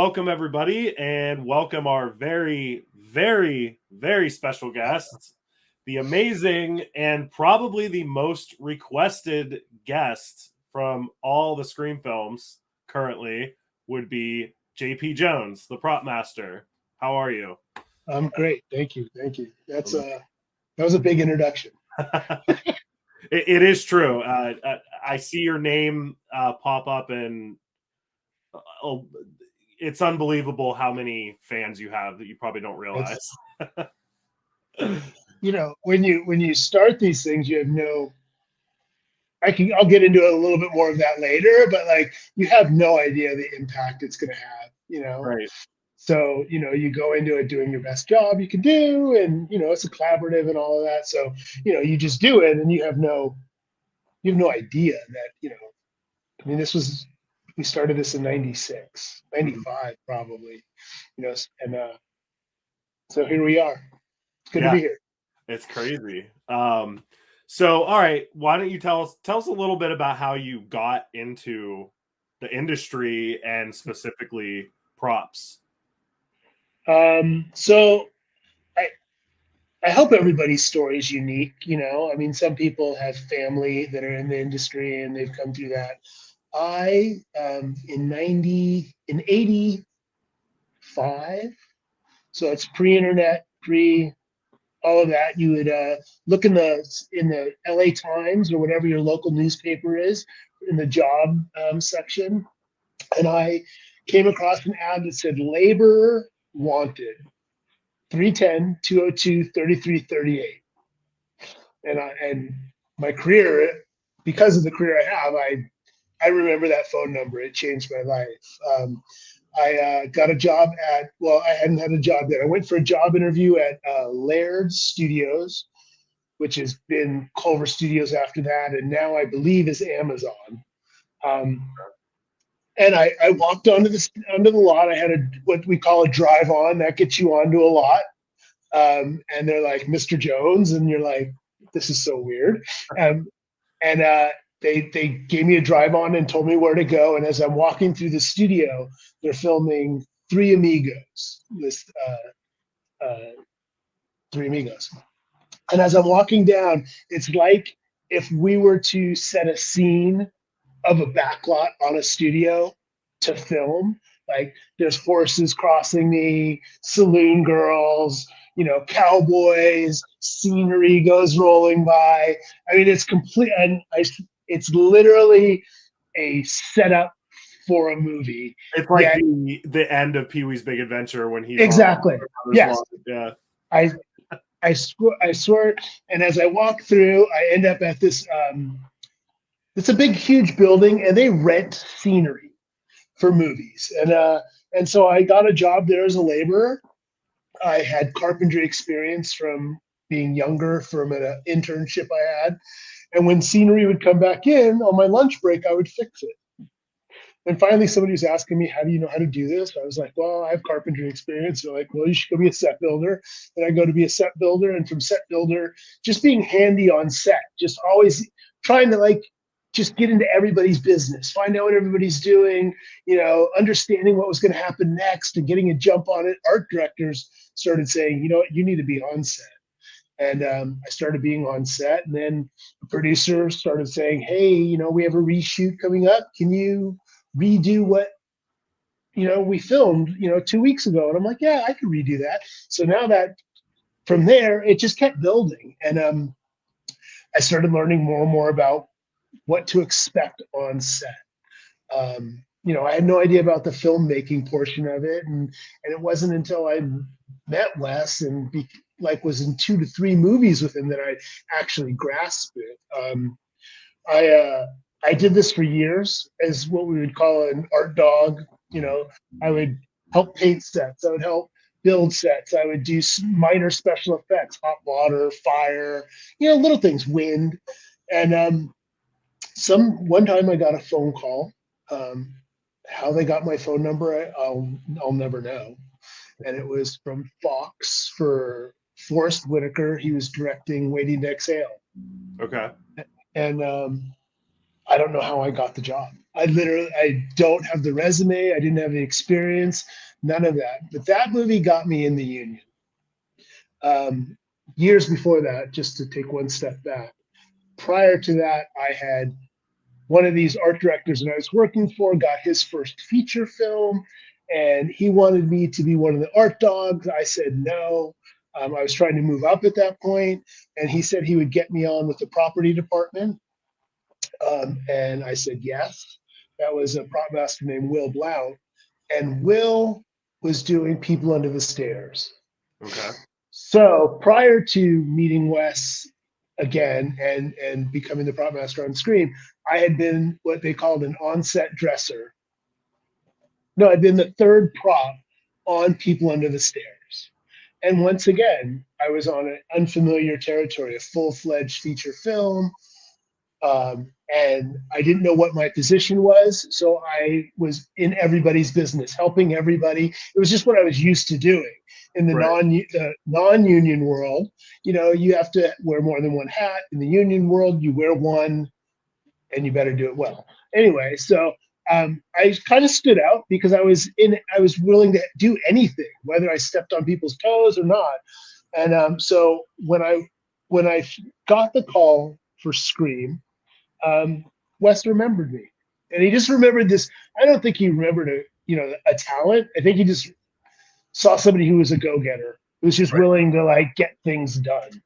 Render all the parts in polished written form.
welcome everybody, and welcome our very, very, very special guests, the amazing and probably the most requested guest from all the Scream films currently would be JP Jones, the prop master. How are you? I'm great. Thank you. Thank you. That was a big introduction. It is true. I see your name pop up, and oh, it's unbelievable how many fans you have that you probably don't realize. It's when you start these things, you have no. I'll get into a little bit more of that later, but like you have no idea the impact it's going to have. Right. So you go into it doing your best job you can do, and it's a collaborative and all of that. So you just do it, and you have no idea that I mean, we started this in 96, 95 probably, and so here we are. It's good to Yeah, be here. it's crazy. So all right, why don't you tell us a little bit about how you got into the industry and specifically props? So I, I hope everybody's story is unique. I mean, some people have family that are in the industry and they've come through that. I, in 85, so it's pre-internet, all of that. You would look in the LA Times or whatever your local newspaper is in the job section, and I came across an ad that said "Labor Wanted, 310-202-3338," and my career, because of the career I have, I remember that phone number. It changed my life. I got a job I hadn't had a job yet. I went for a job interview at Laird Studios, which has been Culver Studios after that, and now I believe is Amazon. Um, and I walked onto the lot. I had what we call a drive on that gets you onto a lot. And they're like, "Mr. Jones," and you're like, "This is so weird." Um, and they gave me a drive on and told me where to go. And as I'm walking through the studio, they're filming Three Amigos. Uh, Three Amigos. And as I'm walking down, it's like if we were to set a scene of a backlot on a studio to film. Like there's horses crossing me, saloon girls, cowboys, scenery goes rolling by. I mean, it's complete, and it's literally a setup for a movie. It's like Yet, the end of Pee Wee's Big Adventure when he's on exactly. his Yes, lawn. Yeah. I I swear. And as I walk through, I end up at this. It's a big, huge building, and they rent scenery for movies. And so I got a job there as a laborer. I had carpentry experience from being younger from an internship I had. And when scenery would come back in on my lunch break, I would fix it. And finally, somebody was asking me, "How do you know how to do this?" I was like, "Well, I have carpentry experience." They're like, "Well, you should go be a set builder." And I go to be a set builder. And from set builder, just being handy on set, just always trying to just get into everybody's business, find out what everybody's doing, understanding what was going to happen next and getting a jump on it. Art directors started saying, "You know what, you need to be on set." And I started being on set. And then the producer started saying, "Hey, we have a reshoot coming up. Can you redo what we filmed 2 weeks ago?" And I'm like, "Yeah, I can redo that." So now that from there it just kept building, and I started learning more and more about what to expect on set. I had no idea about the filmmaking portion of it, and it wasn't until I met Wes and was in 2 to 3 movies with him that I actually grasped it. I did this for years as what we would call an art dog. I would help paint sets. I would help build sets. I would do minor special effects, hot water, fire, little things, wind. And one time I got a phone call. Um, how they got my phone number, I'll never know. And it was from Fox for Forrest Whitaker. He was directing Waiting to Exhale. Okay. And I don't know how I got the job. I don't have the resume. I didn't have the experience, none of that. But that movie got me in the union. Um, Years before that, just to take one step back, prior to that, I had one of these art directors that I was working for got his first feature film, and he wanted me to be one of the art dogs. I said no. I was trying to move up at that point, and he said he would get me on with the property department. And I said yes. That was a prop master named Will Blount, and Will was doing People Under the Stairs. Okay. So prior to meeting Wes again and becoming the prop master on Scream, I had been what they called an on-set dresser. No, I'd been the third prop on People Under the Stairs. And once again, I was on an unfamiliar territory, a full-fledged feature film. And I didn't know what my position was, so I was in everybody's business, helping everybody. It was just what I was used to doing in the Right. non-union world. You know, you have to wear more than one hat. In the union world, you wear one, and you better do it well. Anyway, so I kind of stood out because I was in. I was willing to do anything, whether I stepped on people's toes or not. And so when I got the call for Scream, Wes remembered me, and he just remembered this. I don't think he remembered a talent. I think he just saw somebody who was a go getter, who was just Right. willing to like get things done.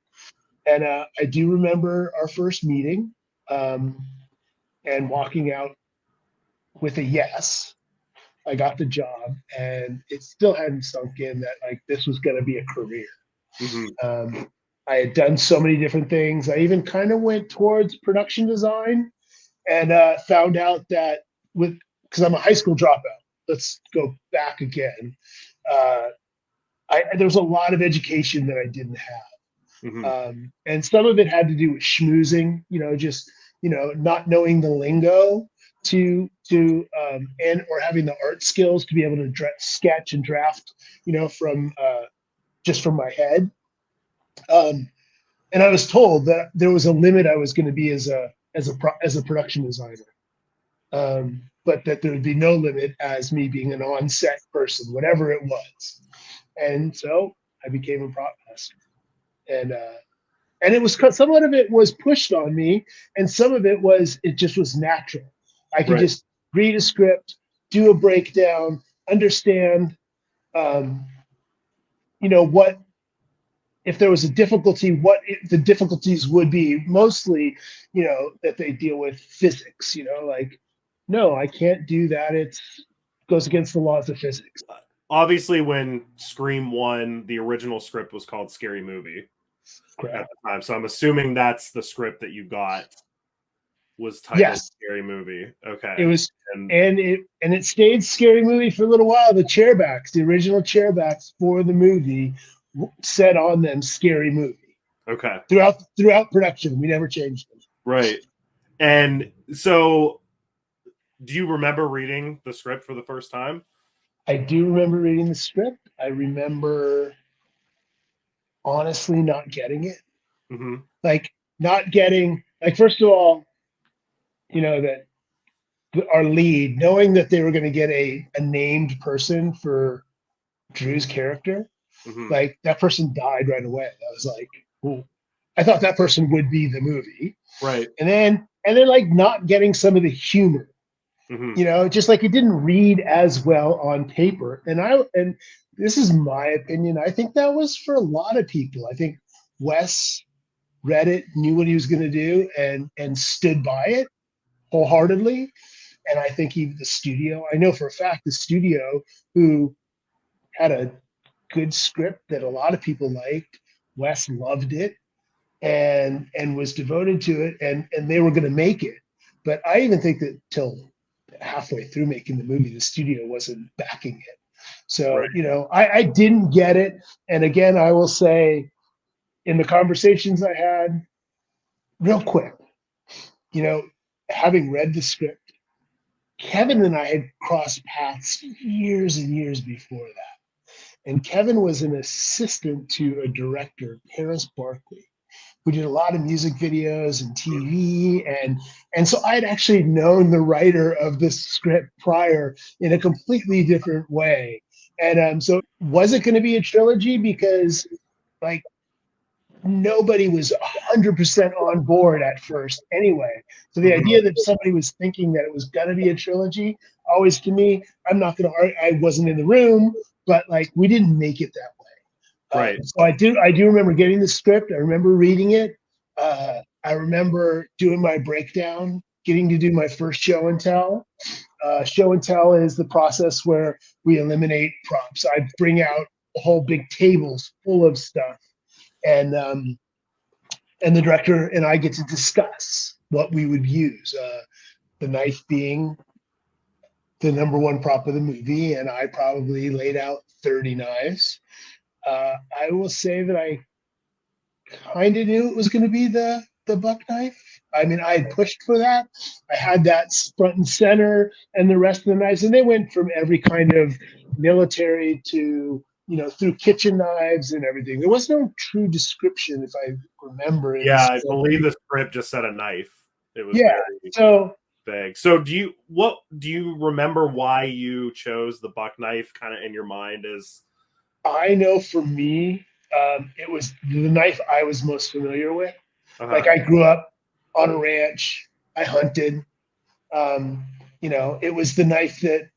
And I do remember our first meeting, um, and walking out with a yes. I got the job, and it still hadn't sunk in that like this was going to be a career. Hmm. Um, I had done so many different things. I even kind of went towards production design, and found out that with because I'm a high school dropout. Let's go back again. Uh, there was a lot of education that I didn't Hmm. have, and some of it had to do with schmoozing. You know, just not knowing the lingo and or having the art skills to be able to sketch and draft. From just from my head. Um, and I was told that there was a limit I was going to be as a production designer, but that there would be no limit as me being an on-set person, whatever it was. And so I became a prop master, and it was somewhat of it was pushed on me, and some of it just was natural. I could Right. just read a script, do a breakdown, understand, um, what if there was a difficulty, the difficulties would be. Mostly, that they deal with physics. Like, no, I can't do that. It goes against the laws of physics. Obviously, when Scream 1, the original script was called Scary Movie at Correct. the time. So I'm assuming that's the script that you got was titled Yes, Scary Movie. it Okay. was, And and it stayed Scary Movie for a little while. The chairbacks, the original chairbacks for the movie, said on them Scary Movie okay. throughout production. We never changed them. Right. And so do you remember reading the script for the first time? I do remember reading the script. I remember honestly not getting it. Hmm. Like not getting like first of all, that our lead, knowing that they were going to get a named person for Drew's character, Hmm. like that person died right away. I was like, ooh. I thought that person would be the movie, Right. and then like not getting some of the humor, Hmm. just like it didn't read as well on paper. And this is my opinion. I think that was for a lot of people. I think Wes read it, knew what he was going to do, and stood by it wholeheartedly. And I think the studio, I know for a fact, the studio who had a good script that a lot of people liked, Wes loved it and was devoted to it, and they were going to make it. But I even think that till halfway through making the movie, the studio wasn't backing it. Right. So, I didn't get it. And again, I will say in the conversations I had, real quick, you know, having read the script, Kevin and I had crossed paths years and years before that. And Kevin was an assistant to a director, Paris Barkley, we did a lot of music videos and TV, and so I'd actually known the writer of this script prior in a completely different way. And so was it going to be a trilogy? Because like nobody was 100% on board at first anyway. So the idea that somebody was thinking that it was going to be a trilogy, always to me, I'm not going to, I wasn't in the room, but like we didn't make it that way. Right. So I do remember getting the script. I remember reading it. I remember doing my breakdown, getting to do my first show and tell. Show and tell is the process where we eliminate props. I bring out whole big tables full of stuff, and the director and I get to discuss what we would use. The knife being the number one prop of the movie, and I probably laid out 30 knives. I will say that I kind of knew it was going to be the buck knife. I mean, I had pushed for that. I had that front and center, and the rest of the knives, and they went from every kind of military to through kitchen knives and everything. There was no true description, if I remember. Yeah, I believe the script just said a knife. It was very so vague. So do you remember why you chose the buck knife kind of in your mind as? I know for me, it was the knife I was most familiar with. Like I grew up on a ranch. I hunted. It was the knife that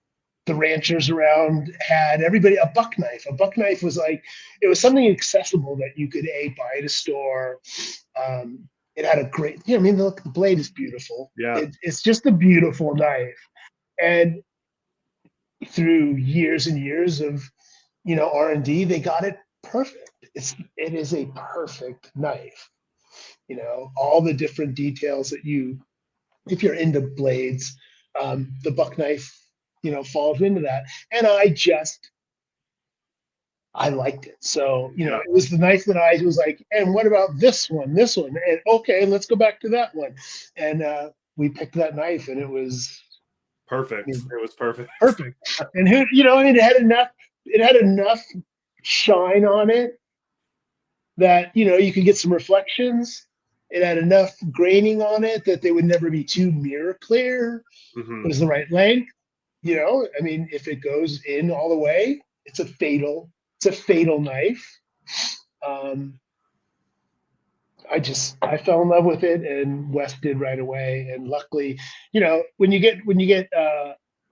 the ranchers around had. Everybody, a buck knife. A buck knife was like, it was something accessible that you could buy at a store. It had a great, I mean, look, the blade is beautiful. Yeah. It's just a beautiful knife. And through years and years of, R&D, they got it perfect. It is a perfect knife. All the different details that if you're into blades, the buck knife, falls into that. And I liked it. So, it was the knife that I was like, and what about this one? And okay, let's go back to that one. And we picked that knife, and it was perfect. It was perfect. Perfect. And it had enough shine on it that, you could get some reflections. It had enough graining on it that they would never be too mirror clear. It was the right length. I mean, if it goes in all the way, it's a fatal knife. I fell in love with it, and Wes did right away. And luckily, when you get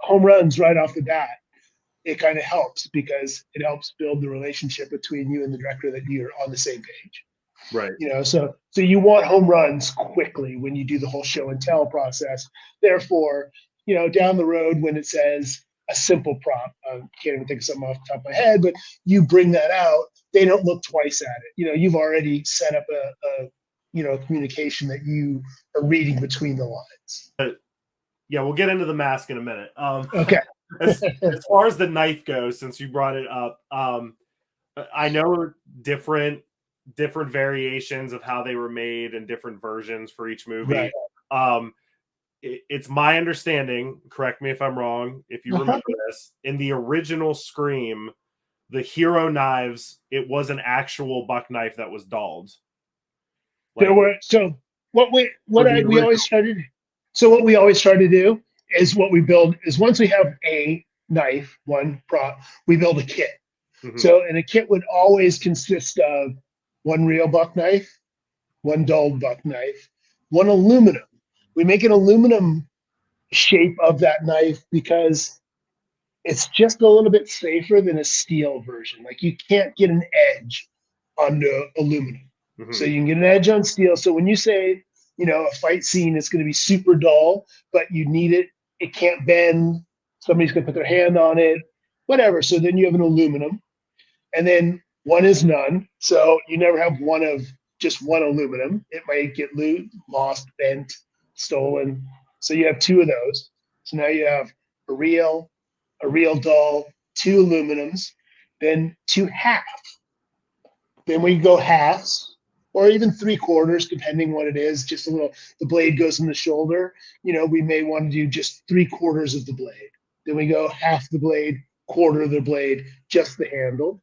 home runs right off the bat, it kind of helps because it helps build the relationship between you and the director that you're on the same page. Right. So you want home runs quickly when you do the whole show and tell process. Therefore, down the road when it says a simple prop, I can't even think of something off the top of my head, but you bring that out, they don't look twice at it. You've already set up a communication that you are reading between the lines. Yeah, we'll get into the mask in a minute. Okay. as far as the knife goes, since you brought it up, I know different variations of how they were made and different versions for each movie. Right. It's my understanding, correct me if I'm wrong, if you remember this, in the original Scream, the hero knives, it was an actual buck knife that was dulled. There were what we always try to do. So what we always try to do is what we build is once we have a knife, one prop, we build a kit. So, and a kit would always consist of one real buck knife, one dulled buck knife, one aluminum. We make an aluminum shape of that knife because it's just a little bit safer than a steel version. Like you can't get an edge on the aluminum. So you can get an edge on steel. So when you say, a fight scene is going to be super dull, but you need it, it can't bend, somebody's going to put their hand on it, whatever. So then you have an aluminum. And then one is none. So you never have just one aluminum. It might get lost, bent, stolen. So you have two of those. So now you have a real dull, two aluminums, then two half. Then we go halves or even 3/4, depending what it is, just a little, the blade goes in the shoulder. We may want to do just 3/4 of the blade. Then we go half the blade, quarter of the blade, just the handle.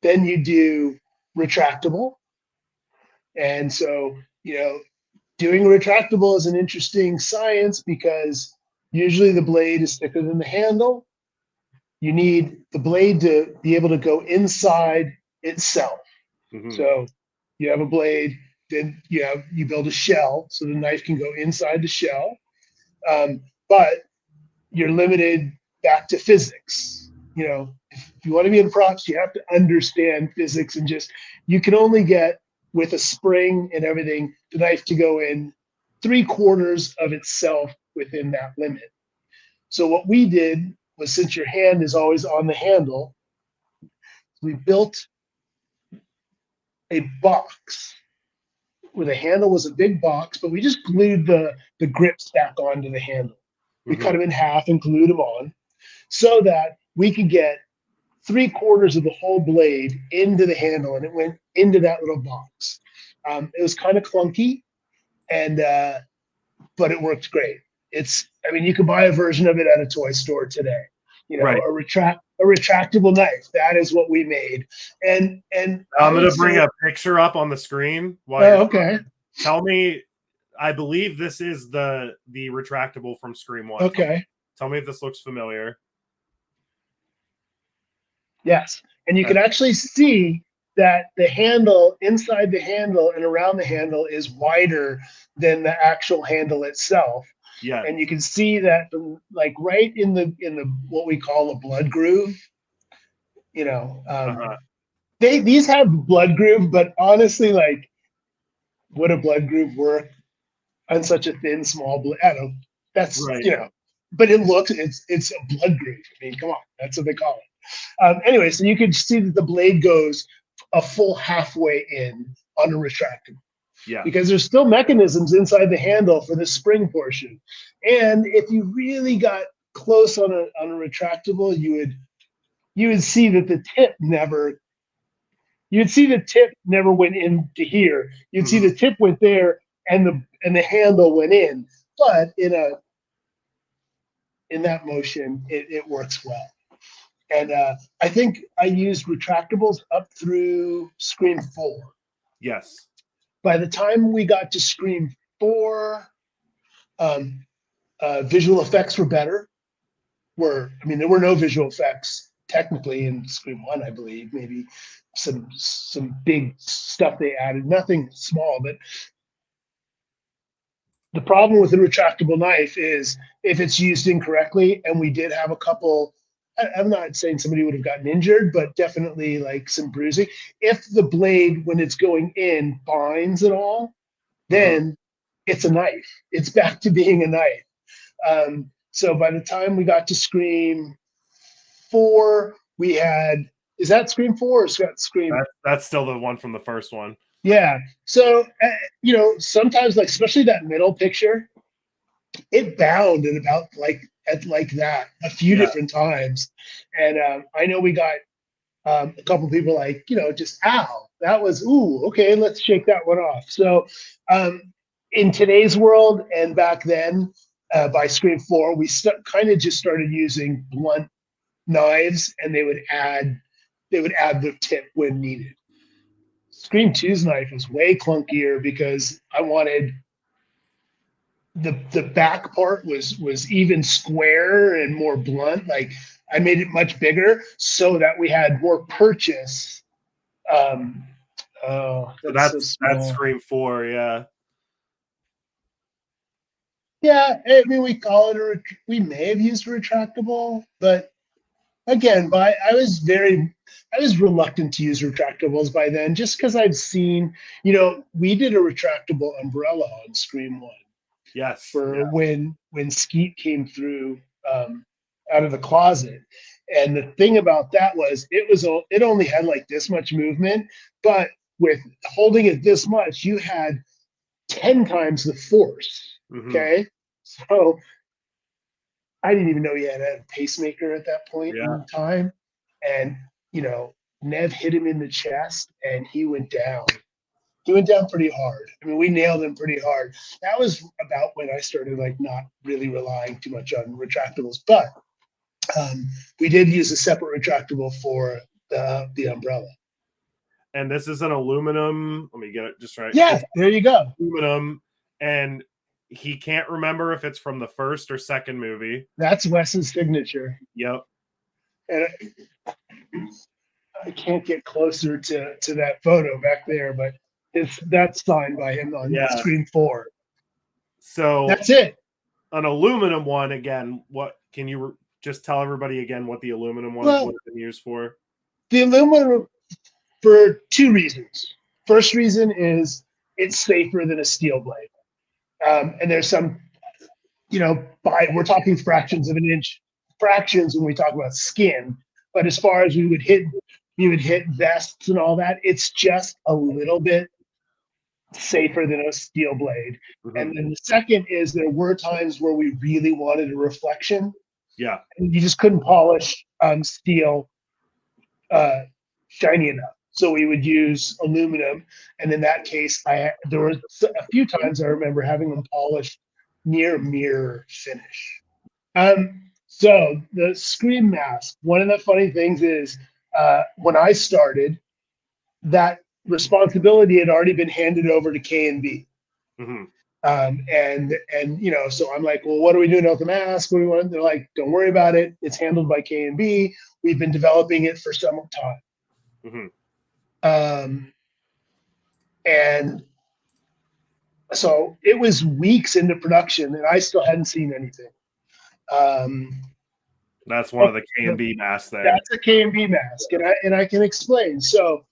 Then you do retractable. And so, doing a retractable is an interesting science because usually the blade is thicker than the handle. You need the blade to be able to go inside itself. Mm-hmm. So you have a blade, then you build a shell so the knife can go inside the shell. But you're limited back to physics. If you want to be in props, you have to understand physics and you can only get with a spring and everything, the knife to go in 3/4 of itself within that limit. So what we did was, since your hand is always on the handle, we built a box where the handle was a big box, but we just glued the grips back onto the handle. We cut them in half and glued them on so that we could get 3/4 of the whole blade into the handle, and it went into that little box. It was kind of clunky, and but it worked great. You can buy a version of it at a toy store today. Right. A retractable knife. That is what we made. And I'm going to bring a picture up on the screen. Okay. Tell me, I believe this is the retractable from Scream 1. Okay. Tell me if this looks familiar. Yes. And you can actually see that the handle, inside the handle and around the handle, is wider than the actual handle itself. Yeah. And you can see that, like, right in the what we call a blood groove. These have blood groove, but honestly, like, would a blood groove work on such a thin, small blade? I don't know. That's right. But it's a blood groove. I mean, come on, that's what they call it. Anyway, so you can see that the blade goes a full halfway in on a retractable. Yeah. Because there's still mechanisms inside the handle for the spring portion. And if you really got close on a retractable, you would see that the tip never went into here. You'd see the tip went there and the handle went in. But in that motion, it works well. And I think I used retractables up through Scream 4. Yes. By the time we got to Scream 4, visual effects were better. There were no visual effects technically in Scream 1, I believe. Maybe some big stuff they added, nothing small. But the problem with the retractable knife is if it's used incorrectly, and we did have a couple. I'm not saying somebody would have gotten injured, but definitely like some bruising. If the blade, when it's going in, binds at all, then it's a knife. It's back to being a knife. So by the time we got to Scream 4, we had, is that Scream 4 or Scream? That's still the one from the first one. Yeah. So, sometimes, like, especially that middle picture, it bound at about like that a few different times. And I know we got a couple people like, just, ow, that was, ooh, okay, let's shake that one off. So in today's world and back then, by Scream 4, we kind of just started using blunt knives, and they would add the tip when needed. Scream 2's knife was way clunkier because I wanted the back part was even square and more blunt. Like, I made it much bigger so that we had more purchase. That's Scream 4, yeah. Yeah, we call it we may have used a retractable, but again, I was reluctant to use retractables by then, just because I've seen, we did a retractable umbrella on Scream 1. Yes. For when Skeet came through out of the closet. And the thing about that was it only had like this much movement, but with holding it this much, you had 10 times the force. Okay. So I didn't even know he had a pacemaker at that point in time. And, Nev hit him in the chest and he went down. He went down pretty hard. We nailed him pretty hard. That was about when I started like not really relying too much on retractables, but we did use a separate retractable for the umbrella. and this is an aluminum. Let me get it just right. Yeah, It's there you go. aluminum, and he can't remember if it's from the first or second movie. That's Wes's signature. Yep. And I can't get closer to that photo back there, but that's signed by him on Scream 4. So that's it. An aluminum one again. What can you just tell everybody again what the aluminum ones would have been used for? The aluminum for two reasons. First reason is it's safer than a steel blade, and there's some, we're talking fractions of an inch, fractions when we talk about skin. But as far as we would hit vests and all that, it's just a little bit safer than a steel blade. Mm-hmm. And then the second is there were times where we really wanted a reflection. Yeah. And you just couldn't polish steel shiny enough. So we would use aluminum. And in that case, there were a few times I remember having them polished near mirror finish. So the Scream mask, one of the funny things is when I started, that responsibility had already been handed over to K&B. Mm-hmm. And so I'm like, well, what are we doing with the mask? What do we want? They're like, don't worry about it. It's handled by K&B. We've been developing it for some time. Mm-hmm. And so it was weeks into production and I still hadn't seen anything. That's one of the K&B masks there. That's a K&B mask, and I can explain. So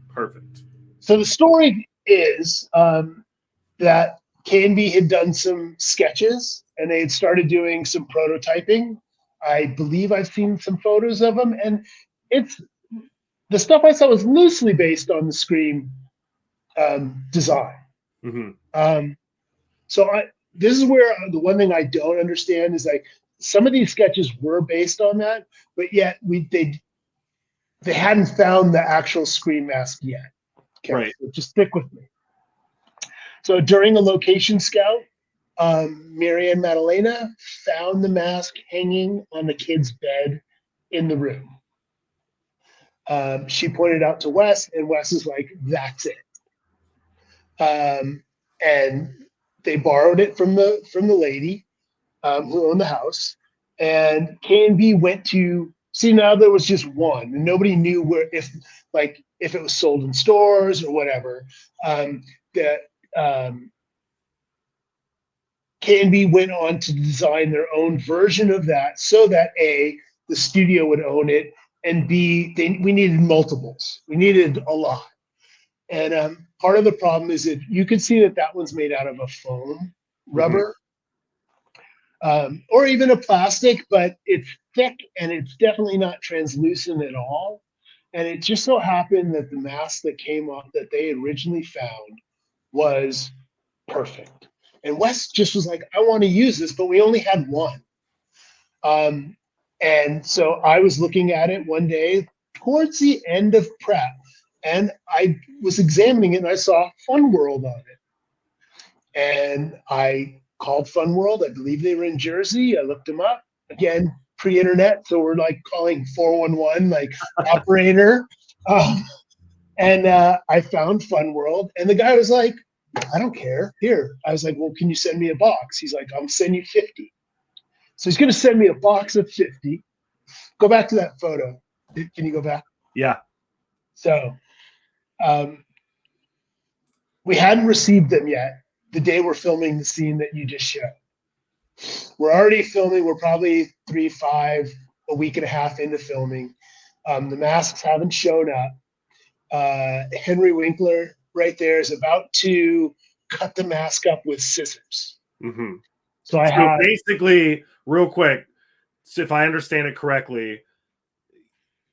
perfect. So the story is that K&B had done some sketches and they had started doing some prototyping. I believe I've seen some photos of them, and the stuff I saw was loosely based on the Scream design. Mm-hmm. This is where the one thing I don't understand is like some of these sketches were based on that, but yet they hadn't found the actual Scream mask yet. Okay, right. So just stick with me. So during a location scout, Mary Ann Madalena found the mask hanging on the kid's bed in the room. She pointed out to Wes, and Wes is like, "That's it." And they borrowed it from the lady who owned the house, and K&B went to see. Now there was just one, and nobody knew if it was sold in stores or whatever. K&B went on to design their own version of that so that A, the studio would own it, and B, we needed multiples. We needed a lot. And part of the problem is that you can see that one's made out of a foam rubber, or even a plastic, but it's thick and it's definitely not translucent at all. And it just so happened that the mask that came off that they originally found was perfect. And Wes just was like, I want to use this, but we only had one. And so I was looking at it one day towards the end of prep, and I was examining it and I saw Fun World on it. And I called Fun World. I believe they were in Jersey. I looked them up. Again, pre-internet, so we're like calling 411, like operator. And I found Fun World, and the guy was like, I don't care. Here. I was like, well, can you send me a box? He's like, I'll send you 50. So he's going to send me a box of 50. Go back to that photo. Can you go back? Yeah. So we hadn't received them yet the day we're filming the scene that you just showed. We're already filming. We're probably a week and a half into filming. The masks haven't shown up. Henry Winkler right there is about to cut the mask up with scissors. Mm-hmm. So basically, real quick, so if I understand it correctly,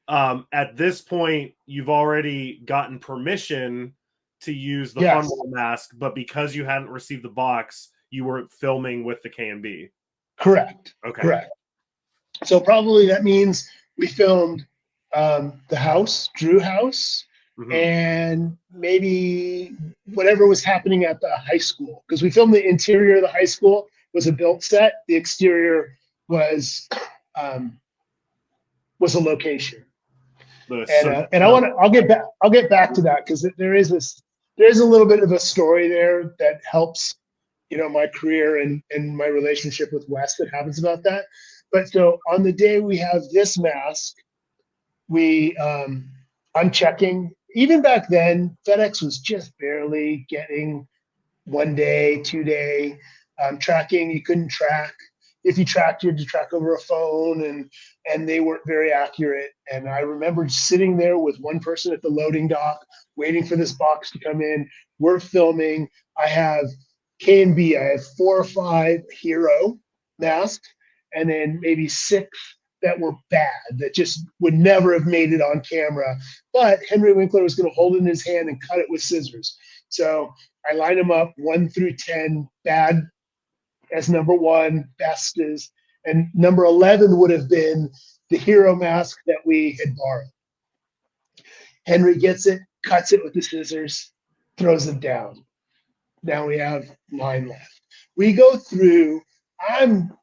at this point, you've already gotten permission to use the Fun World mask, but because you hadn't received the box, you were filming with the K&B. Correct. Okay. Correct. So probably that means we filmed the house, Drew house, mm-hmm. and maybe whatever was happening at the high school, because we filmed the interior of the high school. It was a built set. The exterior was a location. The And I'll get back to that because there's a little bit of a story there that helps, my career and my relationship with Wes that happens about that. But so on the day we have this mask, I'm checking. Even back then, FedEx was just barely getting 1 day, 2 day tracking. You couldn't track. If you tracked, you had to track over a phone, and they weren't very accurate. And I remember sitting there with one person at the loading dock, waiting for this box to come in. We're filming. I have K&B. I have 4 or 5 hero masks, and then maybe 6 that were bad, that just would never have made it on camera. But Henry Winkler was going to hold it in his hand and cut it with scissors. So I line them up 1 through 10, bad as number 1, best is, and number 11 would have been the hero mask that we had borrowed. Henry gets it, cuts it with the scissors, throws it down. Now we have 9 left. We go through, I'm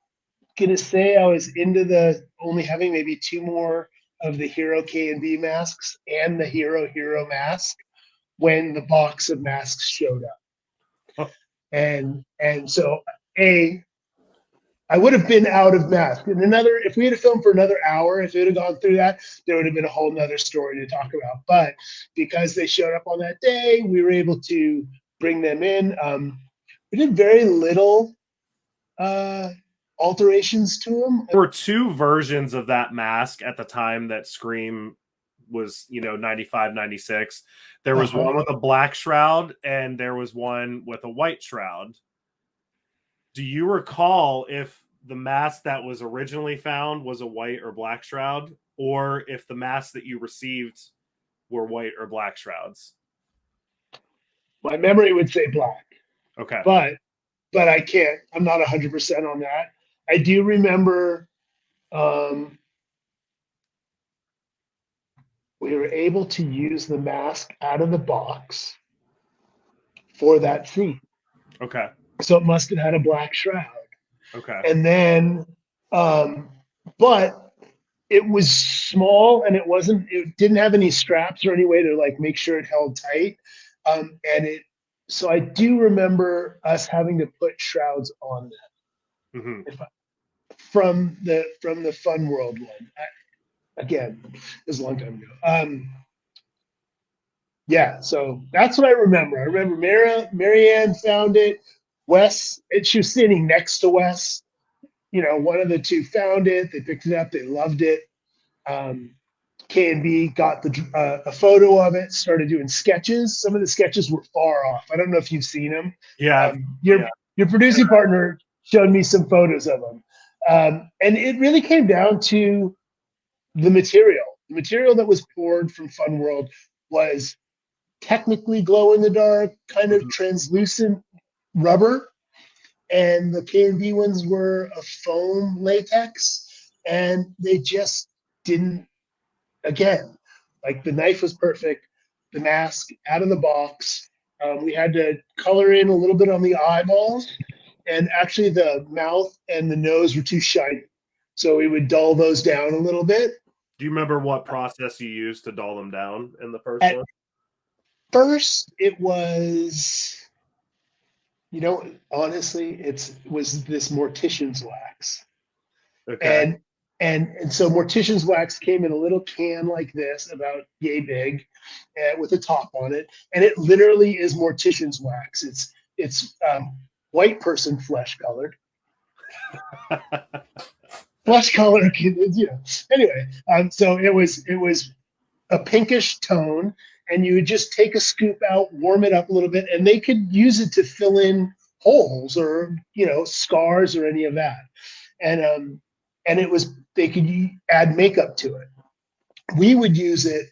going to say I was into the only having maybe 2 more of the hero K&B masks and the hero mask when the box of masks showed up. And so I would have been out of mask. And if we had filmed for another hour, if it had gone through that, there would have been a whole nother story to talk about. But because they showed up on that day, we were able to bring them in. We did very little alterations to them. There were 2 versions of that mask at the time that Scream was 95, 96. There was one with a black shroud and there was one with a white shroud. Do you recall if the mask that was originally found was a white or black shroud, or if the masks that you received were white or black shrouds? My memory would say black. Okay. But I can't. I'm not 100% on that. I do remember we were able to use the mask out of the box for that scene. Okay. So it must have had a black shroud. Okay. And then, but it was small and it didn't have any straps or any way to like make sure it held tight. So I do remember us having to put shrouds on that. Mm-hmm. From the Fun World one. Again, it was a long time ago. Yeah, so that's what I remember. I remember Marianne found it. Wes, she was sitting next to Wes. One of the 2 found it. They picked it up. They loved it. K&B got a photo of it, started doing sketches. Some of the sketches were far off. I don't know if you've seen them. Yeah. Your producing partner showed me some photos of them. And it really came down to the material. The material that was poured from Fun World was technically glow in the dark, kind of translucent rubber. And the K&B ones were a foam latex. And they just didn't, again, like the knife was perfect, the mask out of the box. We had to color in a little bit on the eyeballs. And actually the mouth and the nose were too shiny. So we would dull those down a little bit. Do you remember what process you used to dull them down in the first one? First, it was, honestly, it was this mortician's wax. Okay. And so mortician's wax came in a little can like this, about yay big, with a top on it. And it literally is mortician's wax. It's white person flesh colored. Flesh colored, Anyway, so it was a pinkish tone, and you would just take a scoop out, warm it up a little bit, and they could use it to fill in holes or scars or any of that. And they could add makeup to it. We would use it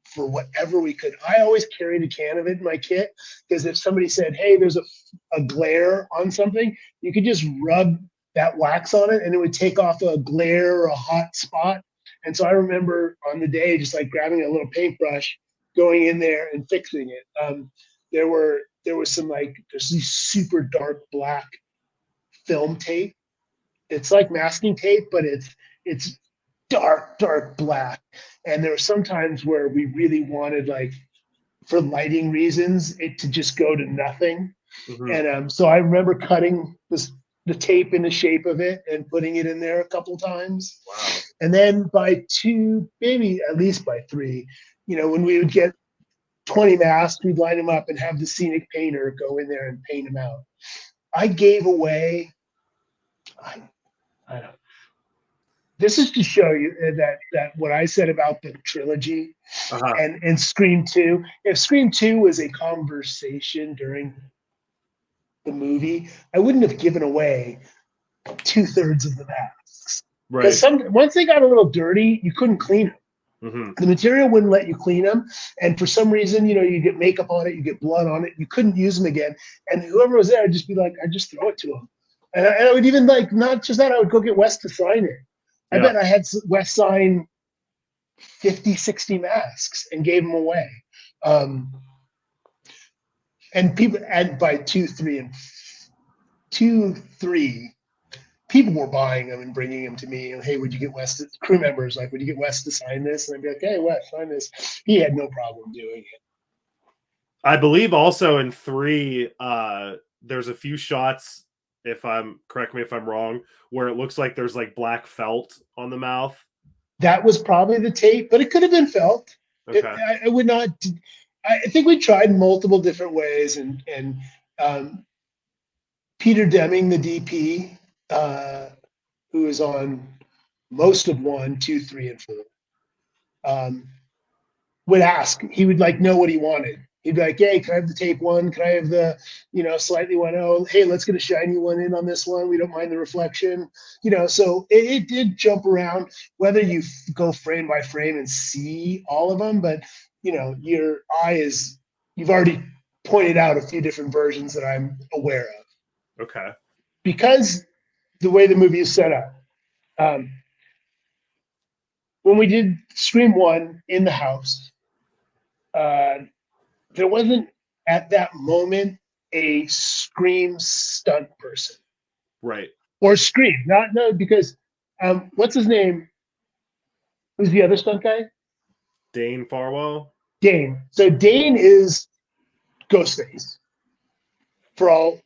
for whatever we could. I always carried a can of it in my kit because if somebody said, "Hey, there's a glare on something," you could just rub that wax on it and it would take off a glare or a hot spot. And so I remember on the day just like grabbing a little paintbrush, going in there and fixing it. There was some there's these super dark black film tape. It's like masking tape, but it's dark black. And there were some times where we really wanted, like, for lighting reasons, it to just go to nothing. Mm-hmm. And so I remember cutting the tape in the shape of it and putting it in there a couple times. Wow. And then by 2, maybe at least by 3, when we would get 20 masks, we'd line them up and have the scenic painter go in there and paint them out. I gave away, I don't know. This is to show you that what I said about the trilogy and Scream 2. If Scream 2 was a conversation during the movie, I wouldn't have given away 2/3 of the masks. Because once they got a little dirty, you couldn't clean them. Mm-hmm. The material wouldn't let you clean them, and for some reason, you get makeup on it, you get blood on it, you couldn't use them again. And whoever was there, I'd just be like, I'd just throw it to them. And I would even, like, not just that, I would go get Wes to sign it. I bet I had Wes sign 50, 60 masks and gave them away. And people, and by 2, 3, people were buying them and bringing them to me. And, hey, would you get Wes crew members, like, would you get Wes to sign this? And I'd be like, hey, Wes, sign this. He had no problem doing it. I believe also in 3, there's a few shots, correct me if I'm wrong, where it looks like there's, like, black felt on the mouth. That was probably the tape, but it could have been felt. Okay. I would not. I think we tried multiple different ways, and Peter Deming, the DP, who is on most of 1, 2, 3, and 4, would ask. He would, like, know what he wanted. He'd be like, hey, can I have the tape one? Can I have the, slightly one? Oh, hey, let's get a shiny one in on this one. We don't mind the reflection. So it did jump around, whether you go frame by frame and see all of them. But, your eye you've already pointed out a few different versions that I'm aware of. Okay. Because the way the movie is set up, when we did Scream 1 in the house, there wasn't at that moment a Scream stunt person. Right. Or Scream. No, because what's his name? Who's the other stunt guy? Dane Farwell. Dane. So Dane is Ghostface. For all,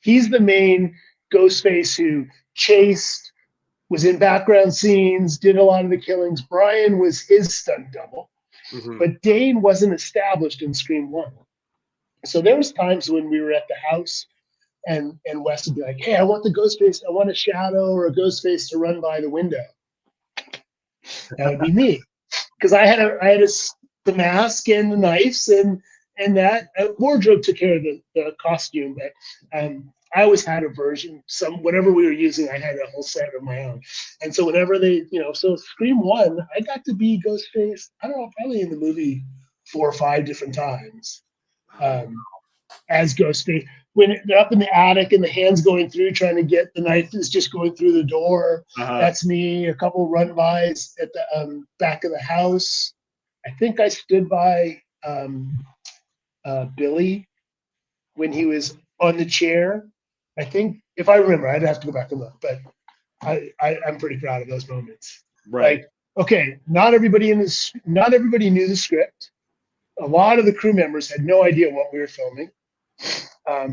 he's the main Ghostface who chased, was in background scenes, did a lot of the killings. Brian was his stunt double. Mm-hmm. But Dane wasn't established in Scream 1. So there was times when we were at the house and Wes would be like, hey, I want the Ghostface, I want a shadow or a Ghostface to run by the window. That would be me. Because I had the mask and the knives and that wardrobe took care of the costume, but I always had a version. Whatever we were using, I had a whole set of my own. And so whenever so Scream 1, I got to be Ghostface, I don't know, probably in the movie 4 or 5 different times as Ghostface. When they're up in the attic and the hand's going through, trying to get the knife is just going through the door. That's me. A couple run-bys at the back of the house. I think I stood by Billy when he was on the chair. I think, if I remember, I'd have to go back and look, but I'm pretty proud of those moments. Right. Like, okay, not everybody knew the script. A lot of the crew members had no idea what we were filming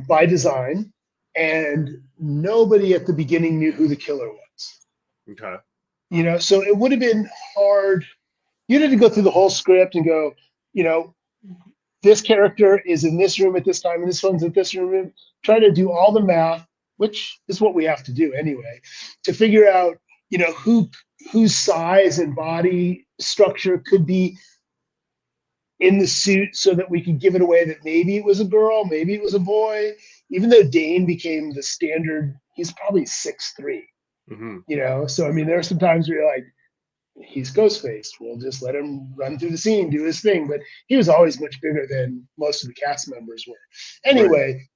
by design, and nobody at the beginning knew who the killer was. Okay. So it would have been hard. You had to go through the whole script and go, this character is in this room at this time, and this one's at this room. Try to do all the math, which is what we have to do anyway, to figure out, whose size and body structure could be in the suit so that we could give it away that maybe it was a girl, maybe it was a boy. Even though Dane became the standard, he's probably 6'3". Mm-hmm. So I mean, there are some times where you're like, he's Ghostface. We'll just let him run through the scene, do his thing. But he was always much bigger than most of the cast members were. Anyway,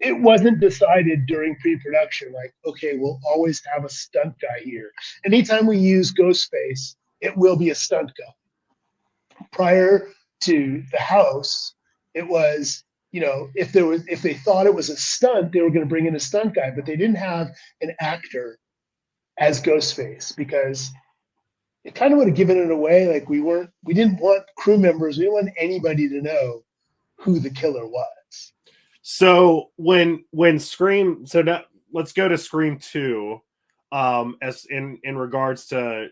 It wasn't decided during pre-production, like, okay, we'll always have a stunt guy here. Anytime we use Ghostface, it will be a stunt guy. Prior to the house, it was, if they thought it was a stunt, they were going to bring in a stunt guy, but they didn't have an actor as Ghostface because it kind of would have given it away. Like we didn't want crew members, we didn't want anybody to know who the killer was. So when Scream, so now let's go to Scream 2, as in regards to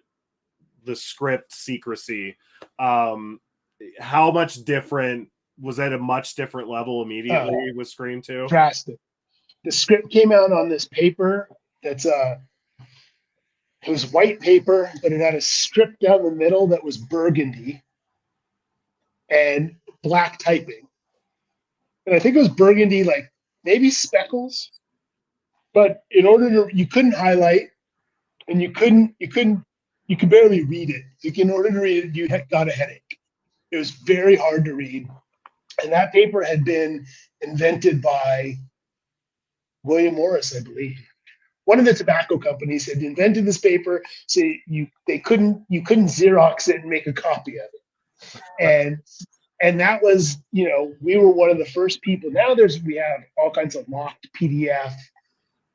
the script secrecy. How much different was at a much different level immediately with Scream 2? Drastic. The script came out on this paper that's it was white paper, but it had a strip down the middle that was burgundy and black typing. And I think it was burgundy, like maybe speckles. But in order to, you couldn't highlight, and you could barely read it. Like in order to read it, you got a headache. It was very hard to read. And that paper had been invented by William Morris, I believe. One of the tobacco companies had invented this paper, so you couldn't Xerox it and make a copy of it. And that was, we were one of the first people. Now we have all kinds of locked PDF,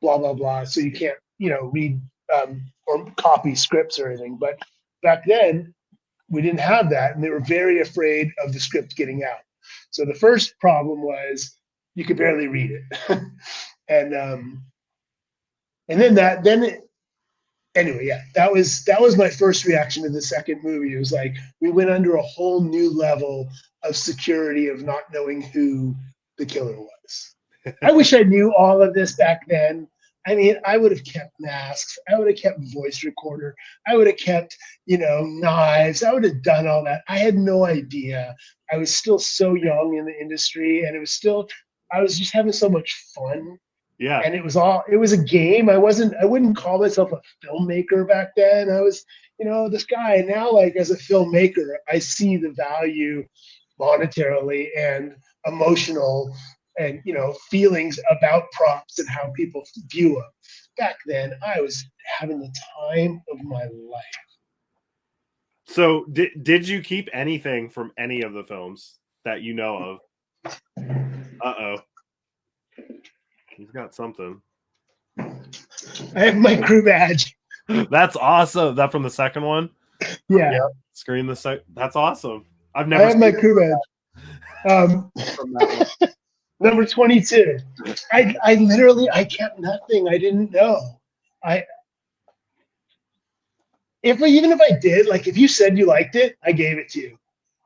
blah blah blah, so you can't read or copy scripts or anything. But back then we didn't have that, and they were very afraid of the script getting out. So the first problem was you could barely read it, and then anyway, yeah, that was my first reaction to the second movie. It was like we went under a whole new level of security of not knowing who the killer was. I wish I knew all of this back then. I mean, I would have kept masks. I would have kept voice recorder. I would have kept, knives. I would have done all that. I had no idea. I was still so young in the industry, and I was just having so much fun. Yeah. And it was a game. I wouldn't call myself a filmmaker back then. I was, this guy. Now, like as a filmmaker, I see the value monetarily and emotional and feelings about props and how people view them. Back then, I was having the time of my life. So did you keep anything from any of the films that you know of? Uh-oh. He's got something. I have my crew badge. That's awesome. That from the second one? Yeah. Screen the second. That's awesome. I have my crew badge. From that one. Number 22. I kept nothing. I didn't know. Even if I did, like if you said you liked it, I gave it to you.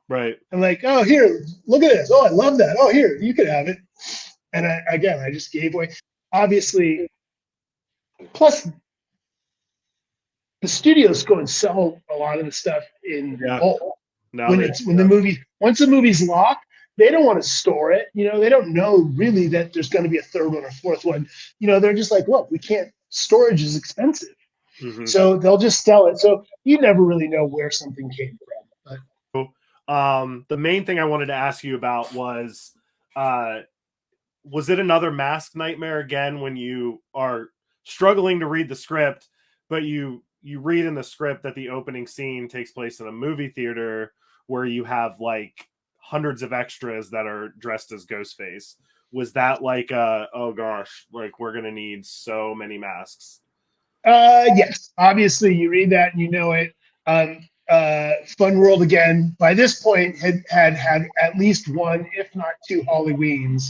Right. I'm like, oh, here, look at this. Oh, I love that. Oh, here, you can have it. And I just gave away. Obviously, plus the studios go and sell a lot of the stuff in bulk. Once the movie's locked, they don't want to store it. They don't know really that there's going to be a third one or fourth one. They're just like, look, we can't. Storage is expensive, so they'll just sell it. So you never really know where something came from. But. The main thing I wanted to ask you about was it another mask nightmare again when you are struggling to read the script, but you read in the script that the opening scene takes place in a movie theater where you have like hundreds of extras that are dressed as Ghostface? Was that like oh gosh, like we're gonna need so many masks? Yes, obviously you read that and you know it. Fun World again by this point had at least one, if not two Halloweens,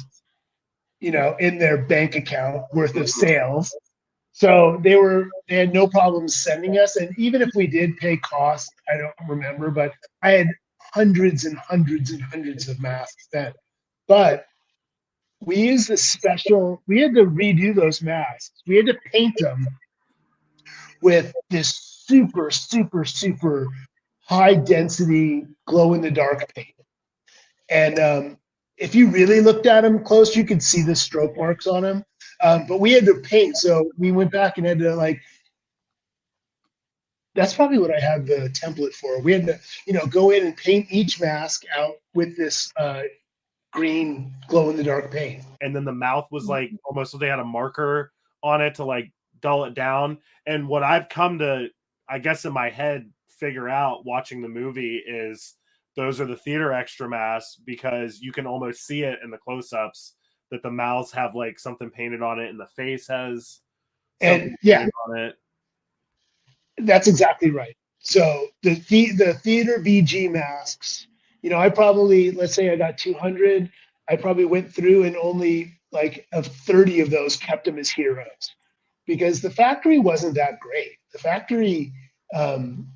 in their bank account worth of sales. So they had no problem sending us. And even if we did pay cost, I don't remember, but I had hundreds and hundreds and hundreds of masks then. But we used we had to redo those masks. We had to paint them with this super, super, super high density glow in the dark paint. And if you really looked at them close, you could see the stroke marks on them. But we had to paint, so we went back and had to that's probably what I had the template for. We had to, go in and paint each mask out with this green glow in the dark paint. And then the mouth was like almost so they had a marker on it to like dull it down. And what I've come to, I guess in my head, figure out watching the movie is those are the theater extra masks because you can almost see it in the close-ups that the mouths have like something painted on it and the face has something painted on it. That's exactly right. So the theater BG masks, I probably, let's say I got 200, I probably went through and only like of 30 of those kept them as heroes because the factory wasn't that great. The factory, um,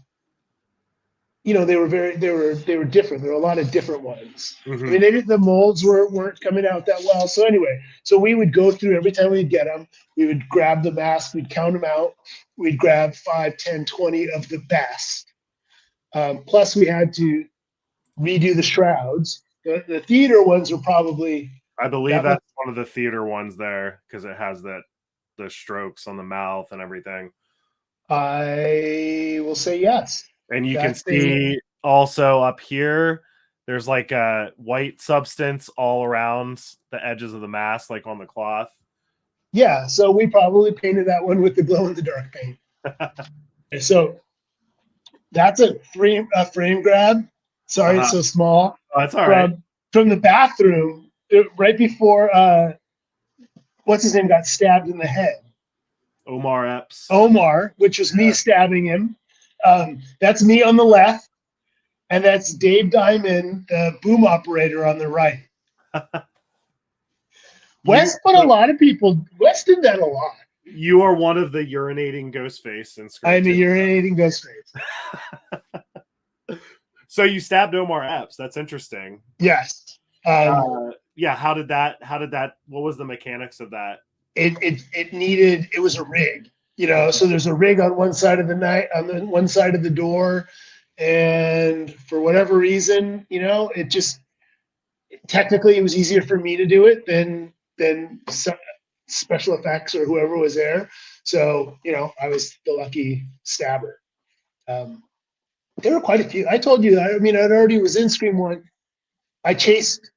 they were different. There were a lot of different ones. I mean, the molds weren't coming out that well. So anyway, so we would go through every time we'd get them. We would grab the mask, we'd count them out. We'd grab 5, 10, 20 of the best. Plus, we had to redo the shrouds. The theater ones were probably. I believe that's one of the theater ones there because it has the strokes on the mouth and everything. I will say yes. And you can see also up here, there's like a white substance all around the edges of the mask, like on the cloth. Yeah, so we probably painted that one with the glow-in-the-dark paint. So that's a frame grab. Sorry, it's so small. Oh, that's all right. From the bathroom, right before what's his name got stabbed in the head. Omar Epps. Omar, which was me stabbing him. That's me on the left, and that's Dave Diamond, the boom operator, on the right. Wes put a lot of people. Wes did that a lot. You are one of the urinating Ghostface in Scream. I'm a urinating Ghostface. So you stabbed Omar Epps. That's interesting. Yes. Yeah. How did that? What was the mechanics of that? It was a rig. So there's a rig on one side of one side of the door, and for whatever reason, it just technically it was easier for me to do it than special effects or whoever was there. So I was the lucky stabber. There were quite a few. I told you. I already was in Scream 1. I chased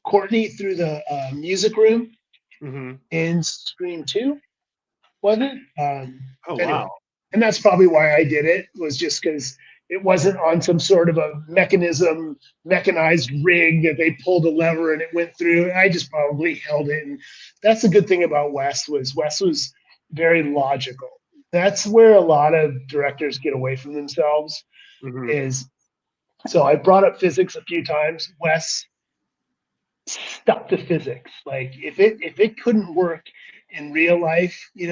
Courtney through the music room in Scream 2. Wasn't it? Anyway. Wow. And that's probably why I did it, was just because it wasn't on some sort of a mechanized rig that they pulled a lever and it went through. I just probably held it. And that's the good thing about Wes was very logical. That's where a lot of directors get away from themselves. So I brought up physics a few times. Wes stuck to physics. Like if it couldn't work in real life, we